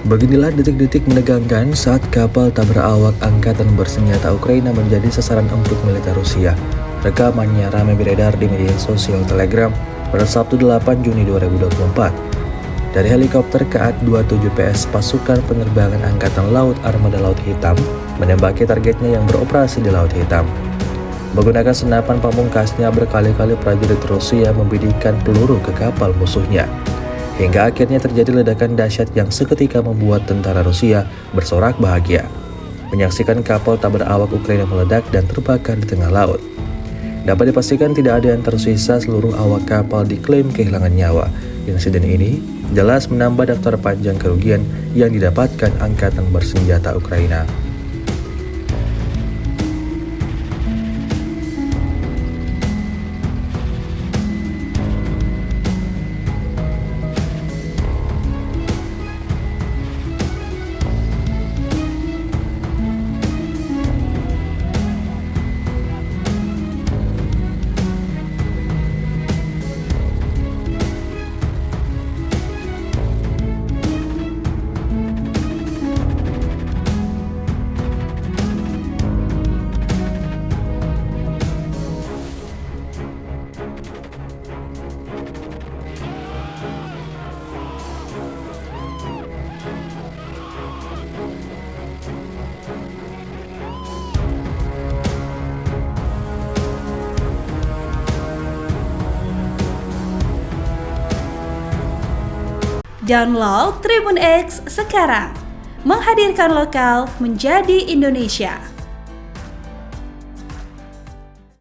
Beginilah detik-detik menegangkan saat kapal tak berawak angkatan bersenjata Ukraina menjadi sasaran empuk militer Rusia. Rekamannya ramai beredar di media sosial Telegram pada Sabtu 8 Juni 2024. Dari helikopter KA-27PS pasukan penerbangan Angkatan Laut Armada Laut Hitam menembaki targetnya yang beroperasi di Laut Hitam. Menggunakan senapan pamungkasnya, berkali-kali prajurit Rusia membidikkan peluru ke kapal musuhnya. Hingga akhirnya terjadi ledakan dahsyat yang seketika membuat tentara Rusia bersorak bahagia menyaksikan kapal tak berawak Ukraina meledak dan terbakar di tengah laut. Dapat dipastikan tidak ada yang tersisa, seluruh awak kapal diklaim kehilangan nyawa. Insiden ini jelas menambah daftar panjang kerugian yang didapatkan angkatan bersenjata Ukraina. Download Tribun X sekarang, menghadirkan lokal menjadi Indonesia.